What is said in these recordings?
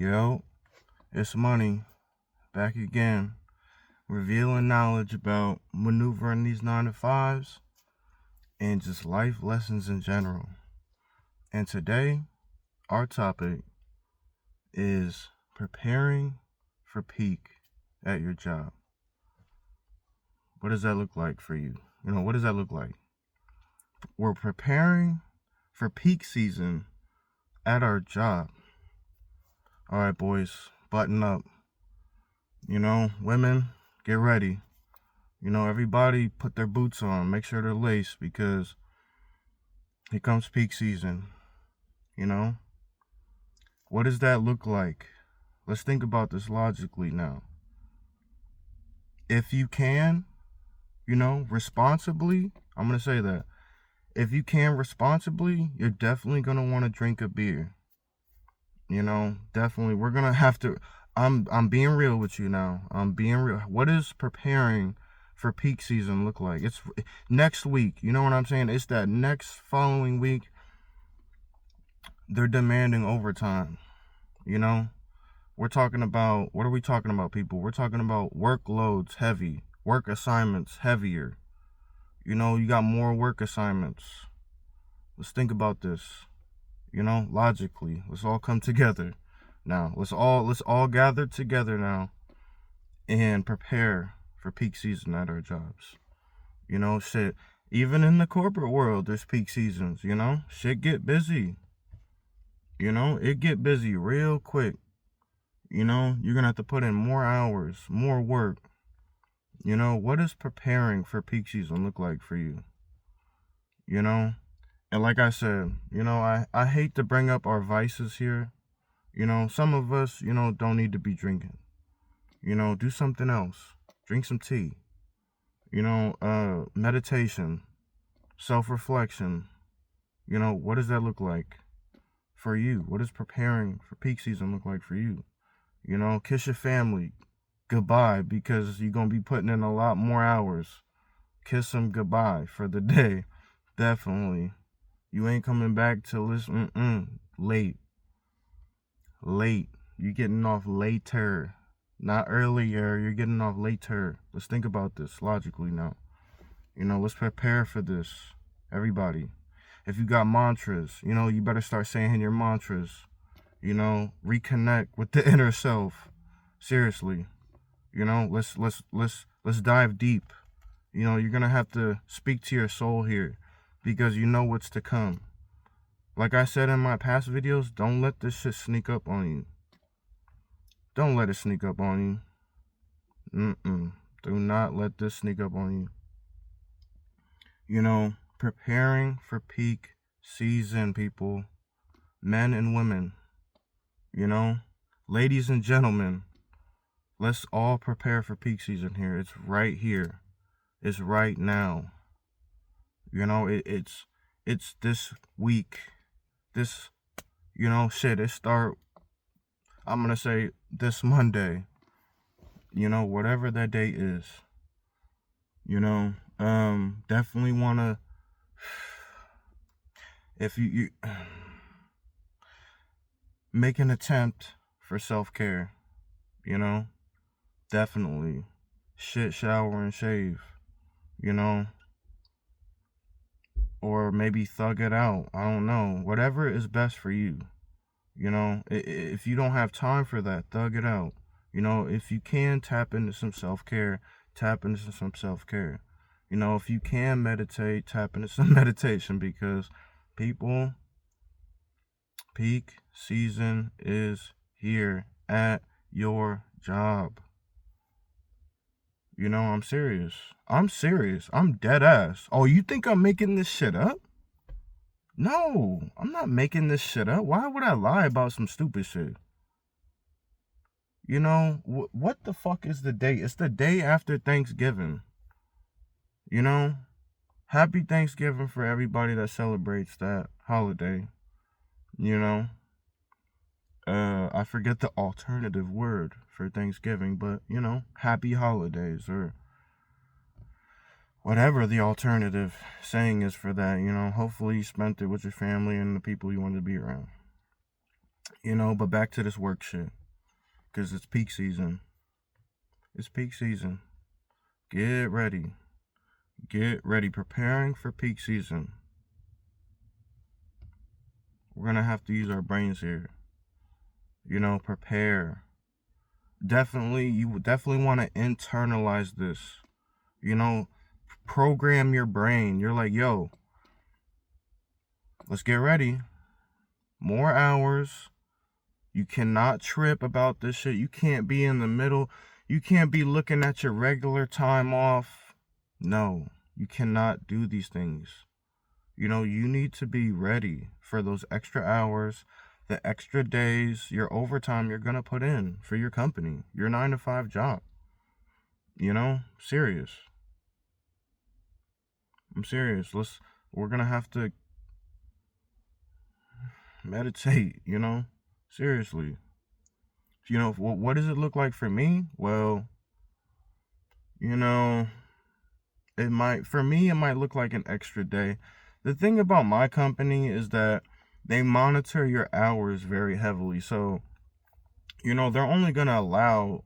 Yo, it's Money, back again, revealing knowledge about maneuvering these 9 to 5s and just life lessons in general. And today, our topic is preparing for peak at your job. What does that look like for you? What does that look like? We're preparing for peak season at our job. All right, boys, button up. Women, get ready. Everybody put their boots on. Make sure they're laced because here comes peak season. What does that look like? Let's think about this logically now. If you can, responsibly, I'm going to say that. If you can responsibly, you're definitely going to want to drink a beer. Definitely. We're going to have to. I'm being real with you now. I'm being real. What is preparing for peak season look like? It's next week. You know what I'm saying? It's that next following week. They're demanding overtime. We're talking about, what are we talking about, people? We're talking about workloads heavy, work assignments heavier. You got more work assignments. Let's think about this. Logically. Let's all come together. Now, let's all gather together now and prepare for peak season at our jobs. Shit. Even in the corporate world, there's peak seasons, Shit get busy. It get busy real quick. You're going to have to put in more hours, more work. What does preparing for peak season look like for you? And like I said, I hate to bring up our vices here. Some of us, don't need to be drinking. Do something else. Drink some tea. Meditation, self-reflection. What does that look like for you? What does preparing for peak season look like for you? Kiss your family goodbye because you're going to be putting in a lot more hours. Kiss them goodbye for the day. Definitely. You ain't coming back till this late. You're getting off later. Not earlier. You're getting off later. Let's think about this logically now. Let's prepare for this. Everybody. If you got mantras, you better start saying your mantras. Reconnect with the inner self. Seriously. Let's dive deep. You're gonna have to speak to your soul here because you know what's to come. Like I said in my past videos, don't let this shit sneak up on you. Don't let it sneak up on you. Do not let this sneak up on you. Preparing for peak season, people. Men and women. Ladies and gentlemen, let's all prepare for peak season here. It's right here. It's right now. It's this week. This, it start, I'm going to say this Monday. Whatever that date is. Definitely want to, if you make an attempt for self-care, definitely shit, shower, and shave, or maybe thug it out. I don't know. Whatever is best for you. If you don't have time for that, thug it out. If you can tap into some self-care, tap into some self-care. If you can meditate, tap into some meditation because people, peak season is here at your job. I'm serious. I'm dead ass. Oh, you think I'm making this shit up? No, I'm not making this shit up. Why would I lie about some stupid shit? What the fuck is the date? It's the day after Thanksgiving. Happy Thanksgiving for everybody that celebrates that holiday. I forget the alternative word for Thanksgiving, but, happy holidays or whatever the alternative saying is for that. Hopefully you spent it with your family and the people you wanted to be around. But back to this work shit. Because it's peak season. It's peak season. Get ready. Get ready. Preparing for peak season. We're going to have to use our brains here. Prepare. You definitely want to internalize this. Program your brain. You're like, yo, let's get ready. More hours. You cannot trip about this shit. You can't be in the middle. You can't be looking at your regular time off. No, you cannot do these things. You need to be ready for those extra hours, the extra days, your overtime you're going to put in for your company, your 9-to-5 job. Serious. I'm serious. We're going to have to meditate, seriously. What does it look like for me? Well, it might look like an extra day. The thing about my company is that they monitor your hours very heavily. So, they're only going to allow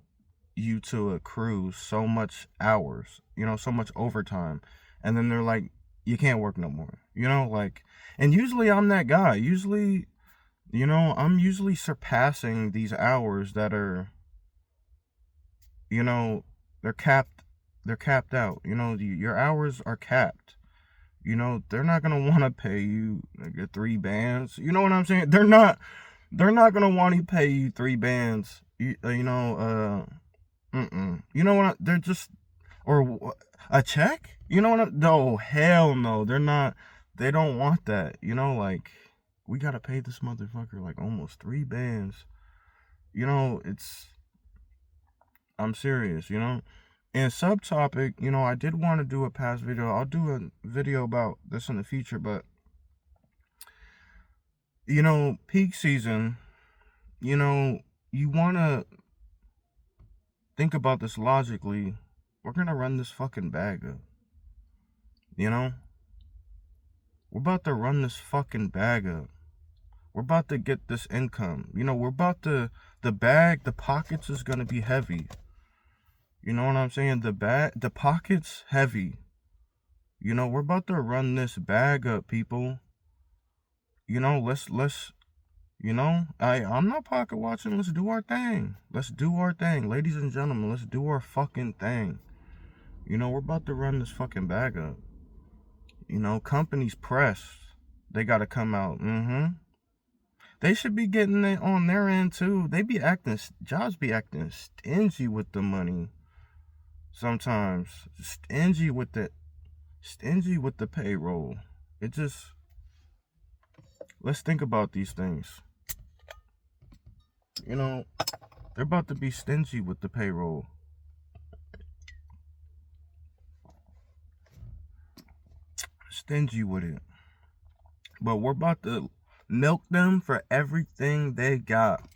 you to accrue so much hours, so much overtime. And then they're like, you can't work no more, and usually I'm that guy. Usually, I'm usually surpassing these hours that are, they're capped out. Your hours are capped. They're not going to want to pay you like 3 bands. You know what I'm saying? They're not going to want to pay you 3 bands. You know what? They're just, or a check? No, hell no. They don't want that. Like, we got to pay this motherfucker like almost 3 bands. I'm serious, And subtopic, I did want to do a past video. I'll do a video about this in the future, but, peak season, you want to think about this logically. We're going to run this fucking bag up. We're about to run this fucking bag up. We're about to get this income. We're about to, the pockets is going to be heavy. You know what I'm saying? The pocket's heavy. We're about to run this bag up, people. Let's I'm not pocket watching. Let's do our thing. Let's do our thing. Ladies and gentlemen, let's do our fucking thing. We're about to run this fucking bag up. Companies pressed. They got to come out. They should be getting it on their end too. Jobs be acting stingy with the money. Sometimes stingy with the payroll. Let's think about these things. They're about to be stingy with the payroll. Stingy with it. But we're about to milk them for everything they got.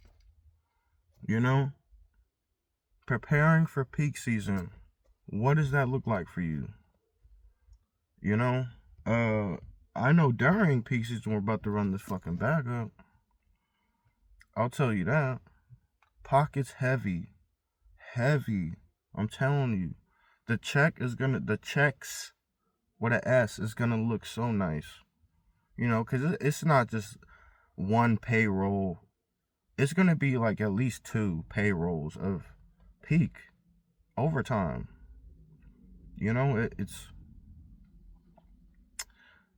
Preparing for peak season. What does that look like for you? I know during peak season we're about to run this fucking bag up. I'll tell you that. Pockets heavy. Heavy. I'm telling you. The checks with an S is gonna look so nice. Because it's not just one payroll. It's gonna be like at least 2 payrolls of peak overtime.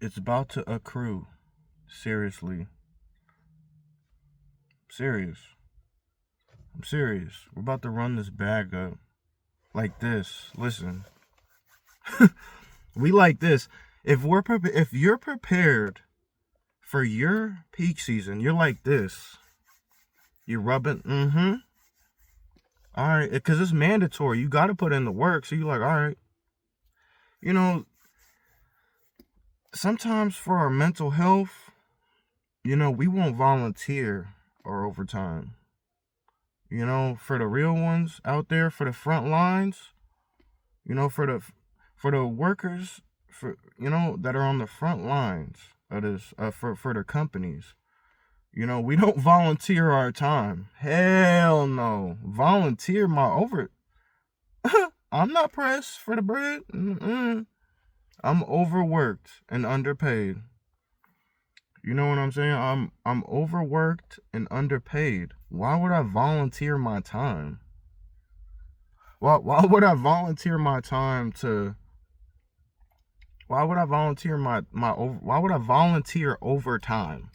It's about to accrue. Seriously. I'm serious. We're about to run this bag up like this. Listen. We like this. If you're prepared for your peak season, you're like this. You're rubbing, all right, because it's mandatory. You got to put in the work. So you're like, all right. Sometimes for our mental health, we won't volunteer our overtime. For the real ones out there, for the front lines, for the workers, that are on the front lines of this, for their companies, You know, we don't volunteer our time. Hell no. Volunteer my over. I'm not pressed for the bread. Mm-mm. I'm overworked and underpaid. You know what I'm saying? I'm overworked and underpaid. Why would I volunteer my time? Why would I volunteer my time to why would I volunteer why would I volunteer overtime?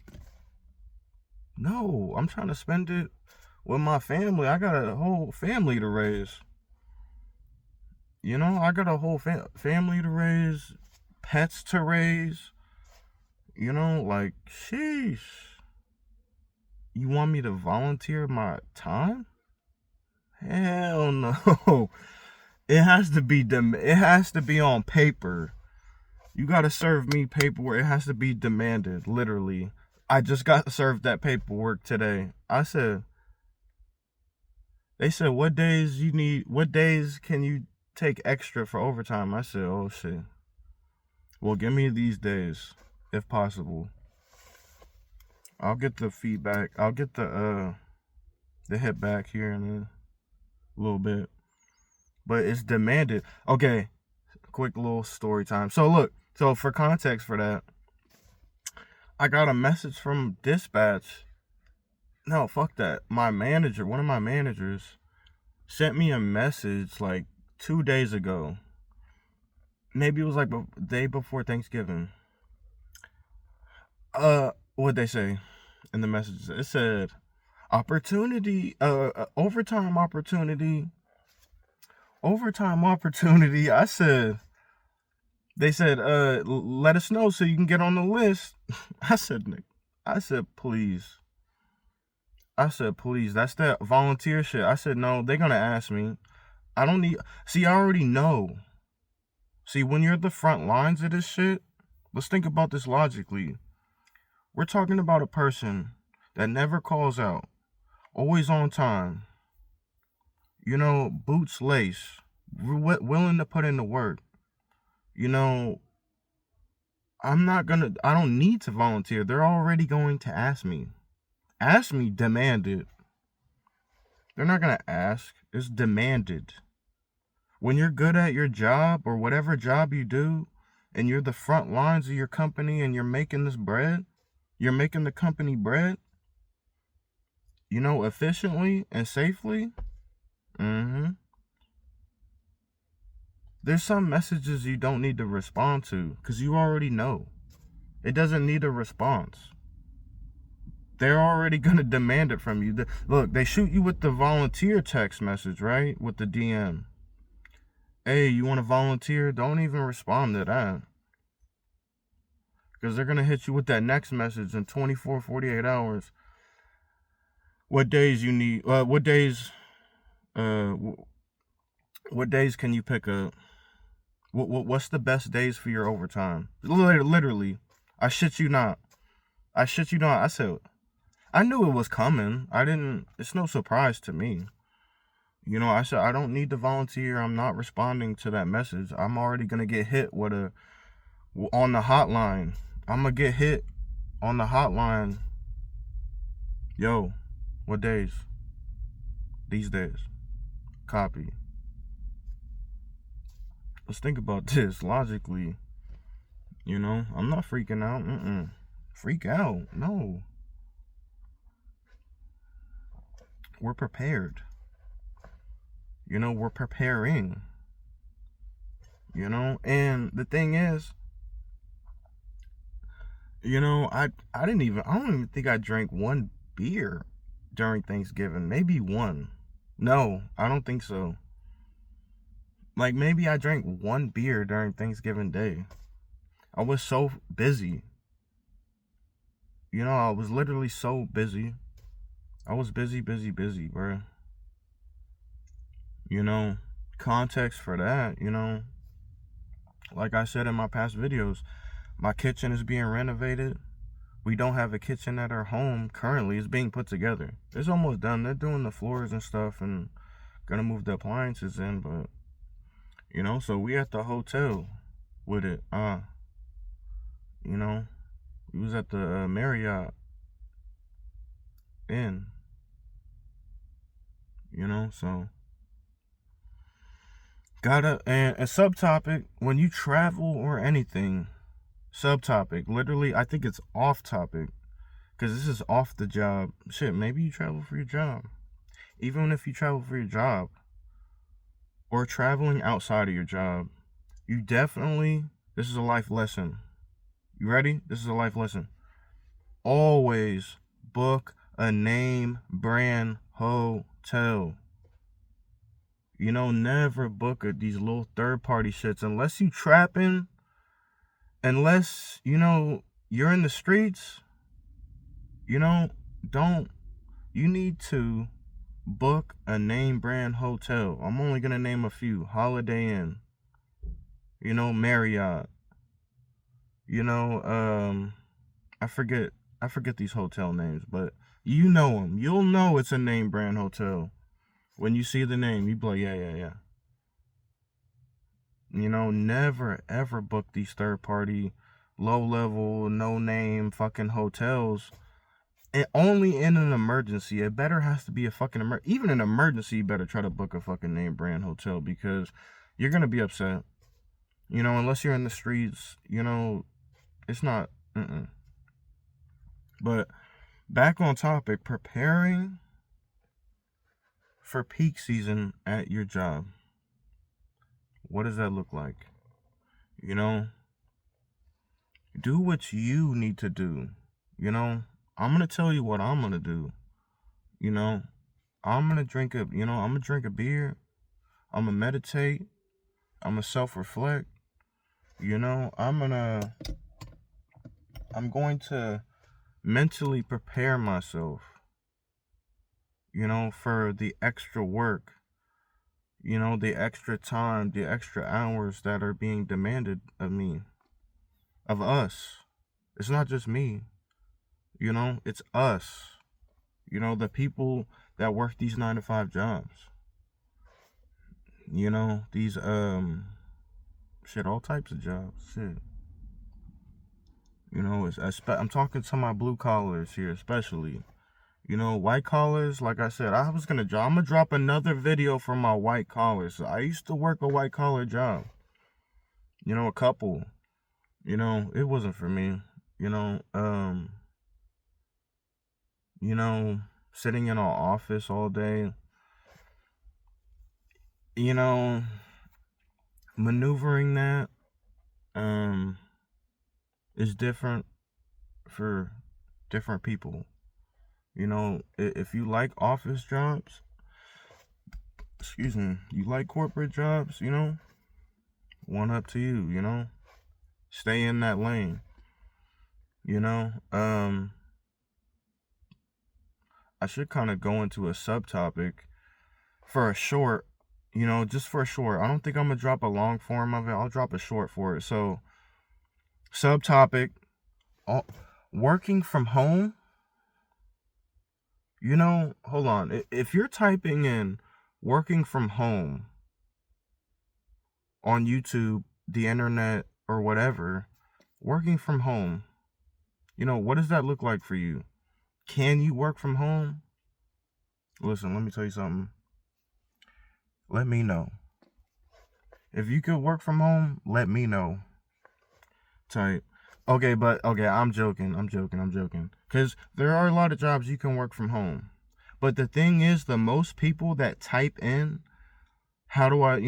No, I'm trying to spend it with my family. I got a whole family to raise. You know, I got a whole family to raise, pets to raise. You know, like, sheesh. You want me to volunteer my time? Hell no. It has to be on paper. You got to serve me paperwork. It has to be demanded, literally. I just got served that paperwork today. They said, what days can you take extra for overtime? I said, oh shit. Well, give me these days, if possible. I'll get the feedback. I'll get the hit back here in a little bit. But it's demanded. Okay, quick little story time. So look, for context for that, I got a message from dispatch. No, fuck that. One of my managers, sent me a message like 2 days ago. Maybe it was like the day before Thanksgiving. What'd they say in the message? It said, opportunity, overtime opportunity. I said, they said, let us know so you can get on the list. I said, please. That's that volunteer shit. I said, no, they're going to ask me. I don't need, I already know. See, when you're at the front lines of this shit, let's think about this logically. We're talking about a person that never calls out, always on time, you know, boots lace, willing to put in the work. You know, I don't need to volunteer. They're already going to ask me. Demand it. They're not going to ask. It's demanded. When you're good at your job or whatever job you do, and you're the front lines of your company and you're making this bread, you're making the company bread, you know, efficiently and safely, there's some messages you don't need to respond to because you already know. It doesn't need a response. They're already going to demand it from you. Look, they shoot you with the volunteer text message, right? With the DM. Hey, you want to volunteer? Don't even respond to that. Because they're going to hit you with that next message in 24, 48 hours. What days you need, what days can you pick up? What's the best days for your overtime? Literally, I shit you not. I said, I knew it was coming. It's no surprise to me. You know, I said, I don't need to volunteer. I'm not responding to that message. I'm already going to get hit on the hotline. I'm going to get hit on the hotline. Yo, what days? These days. Copy. Let's think about this logically. You know, I'm not freaking out. Freak out? No. We're prepared. You know, we're preparing. You know, and the thing is, you know, I don't even think I drank one beer during Thanksgiving. Maybe one. No, I don't think so. Like, maybe I drank one beer during Thanksgiving Day. I was so busy. You know, I was literally so busy. I was busy, bro. You know, context for that, you know, like I said in my past videos, my kitchen is being renovated. We don't have a kitchen at our home currently. It's being put together. It's almost done. They're doing the floors and stuff and gonna move the appliances in, but, you know, so we at the hotel with it. You know, we was at the Marriott. in, so gotta, and a subtopic, when you travel or anything, subtopic, literally, I think it's off topic, because this is off the job. Shit, maybe you travel for your job. Even if you travel for your job or traveling outside of your job, you definitely, this is a life lesson. You ready? This is a life lesson. Always book a name brand hotel. Never book these little third party shits unless you trapping, unless, you're in the streets, don't, you need to book a name brand hotel. I'm only going to name a few. Holiday Inn, Marriott, I forget these hotel names, but you know them. You'll know it's a name brand hotel. When you see the name, you be like, yeah. Never ever book these third party, low level, no name fucking hotels. And only in an emergency. It better has to be a fucking even an emergency, you better try to book a fucking name brand hotel, because you're gonna be upset. Unless you're in the streets, it's not. But back on topic, preparing for peak season at your job. What does that look like? Do what you need to do. I'm going to tell you what I'm going to do. I'm going to drink I'm going to drink a beer. I'm going to meditate. I'm going to self-reflect. I'm going to mentally prepare myself, for the extra work, the extra time, the extra hours that are being demanded of me, of us. It's not just me, it's us, the people that work these 9-to-5 jobs, these, shit, all types of jobs, shit. I'm talking to my blue collars here, especially. White collars, like I said, I'm gonna drop another video for my white collars. I used to work a white collar job. A couple. It wasn't for me. Sitting in an office all day. Maneuvering that is different for different people. If you like office jobs, you like corporate jobs, one up to you, stay in that lane, I should kind of go into a subtopic for a short, just for a short. I don't think I'm going to drop a long form of it. I'll drop a short for it. So, subtopic, working from home. Hold on. If you're typing in working from home on YouTube, the internet, or whatever, working from home, what does that look like for you? Can you work from home? Listen, let me tell you something. Let me know. If you could work from home, let me know. Type. Okay, I'm joking. Because there are a lot of jobs you can work from home. But the thing is, the most people that type in, how do I,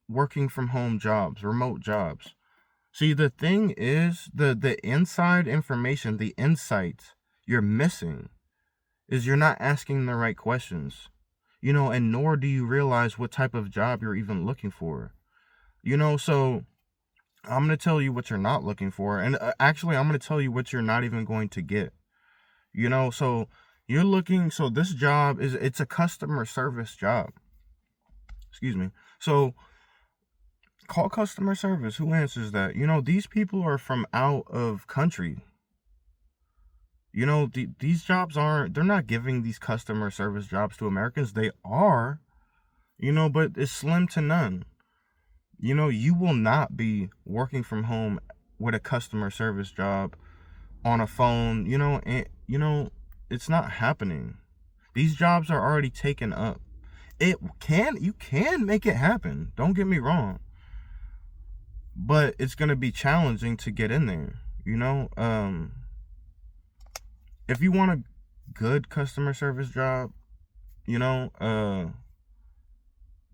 working from home jobs, remote jobs. See, the thing is, the inside information, the insight you're missing is you're not asking the right questions, and nor do you realize what type of job you're even looking for, so I'm going to tell you what you're not looking for. And actually, I'm going to tell you what you're not even going to get, so you're looking, so this job it's a customer service job. Excuse me. So call customer service. Who answers that? These people are from out of country. These jobs they're not giving these customer service jobs to Americans. They are, but it's slim to none. You will not be working from home with a customer service job on a phone, and, it's not happening. These jobs are already taken up. You can make it happen. Don't get me wrong. But it's going to be challenging to get in there, you know? If you want a good customer service job, you know,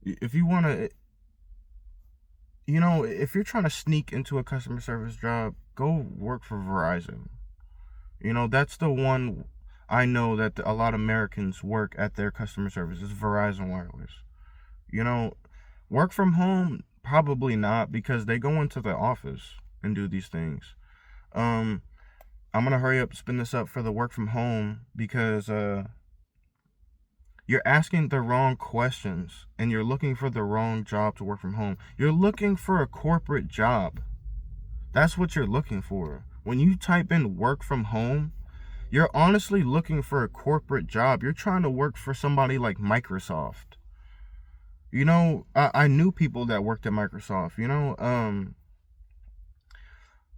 if you want to, you know, if you're trying to sneak into a customer service job, go work for Verizon. You know, that's the one I know that a lot of Americans work at their customer service is Verizon Wireless. You know, work from home, probably not, because they go into the office and do these things. I'm gonna hurry up, spin this up for the work from home, because you're asking the wrong questions and you're looking for the wrong job to work from home. You're looking for a corporate job. That's what you're looking for. When you type in work from home, you're honestly looking for a corporate job. You're trying to work for somebody like Microsoft. You know, I knew people that worked at Microsoft, you know,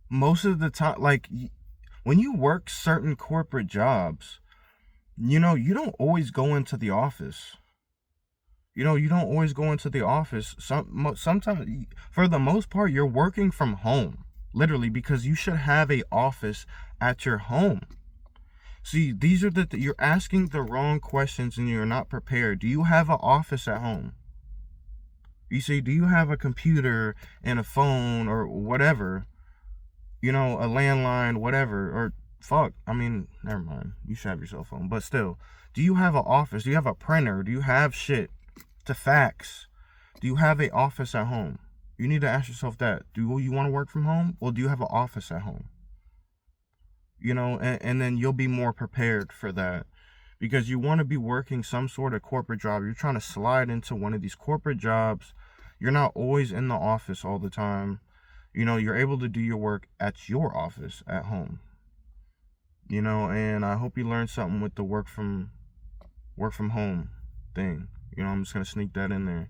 most of the time, like, when you work certain corporate jobs, you know, you don't always go into the office. You know, you don't always go into the office. Sometimes, for the most part, you're working from home, literally, because you should have a office at your home. See, these are you're asking the wrong questions and you're not prepared. Do you have an office at home? You see, do you have a computer and a phone or whatever? You know, a landline, whatever, or fuck, I mean, never mind. You should have your cell phone. But still, do you have an office? Do you have a printer? Do you have shit to fax? Do you have an office at home? You need to ask yourself that. Do you want to work from home? Well, do you have an office at home? You know, and then you'll be more prepared for that. Because you want to be working some sort of corporate job. You're trying to slide into one of these corporate jobs. You're not always in the office all the time. You know, you're able to do your work at your office at home. You know, and I hope you learned something with the work from home thing. You know, I'm just going to sneak that in there.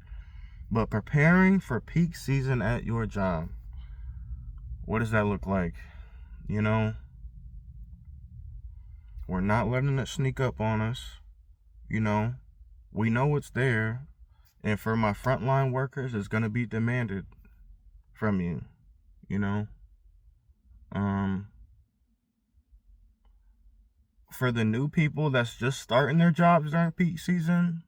But preparing for peak season at your job, what does that look like? You know, we're not letting it sneak up on us. You know, we know it's there. And for my frontline workers, it's going to be demanded from you. You know, for the new people that's just starting their jobs during peak season,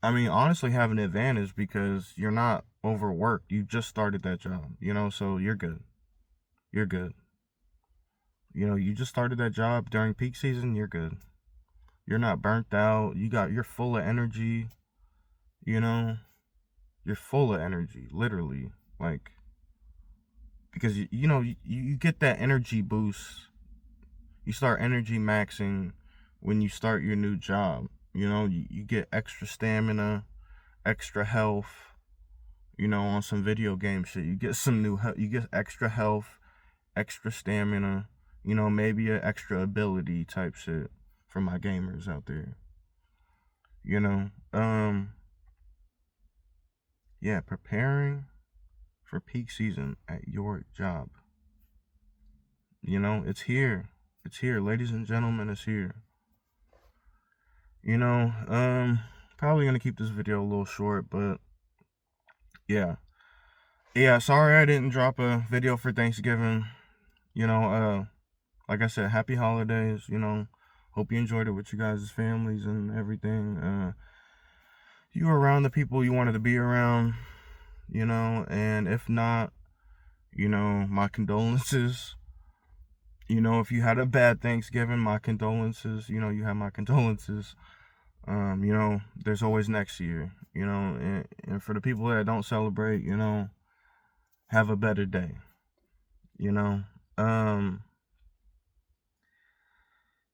I mean, honestly, have an advantage because you're not overworked. You just started that job, you know, so you're good. You're good. You know, you just started that job during peak season, you're good. You're not burnt out. You're full of energy, you know. You're full of energy, literally. Like, because, you know, you get that energy boost. You start energy maxing when you start your new job. You know, you get extra stamina, extra health, you know, on some video game shit. You get you get extra health, extra stamina, you know, maybe an extra ability type shit for my gamers out there. You know, yeah, preparing for peak season at your job. You know, it's here. It's here, ladies and gentlemen, it's here. You know, probably gonna keep this video a little short, but yeah. Yeah, sorry I didn't drop a video for Thanksgiving. You know, like I said, happy holidays, you know. Hope you enjoyed it with you guys' families and everything. You were around the people you wanted to be around, you know, and if not, you know, my condolences. You know, if you had a bad Thanksgiving, my condolences. You know, you have my condolences. You know, there's always next year, you know, and for the people that don't celebrate, you know, have a better day, you know.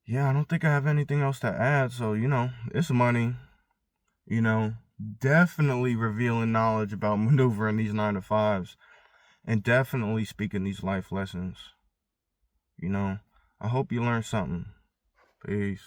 Yeah, I don't think I have anything else to add. So, you know, it's money, you know, definitely revealing knowledge about maneuvering these 9-to-5s and definitely speaking these life lessons. You know, I hope you learned something. Peace.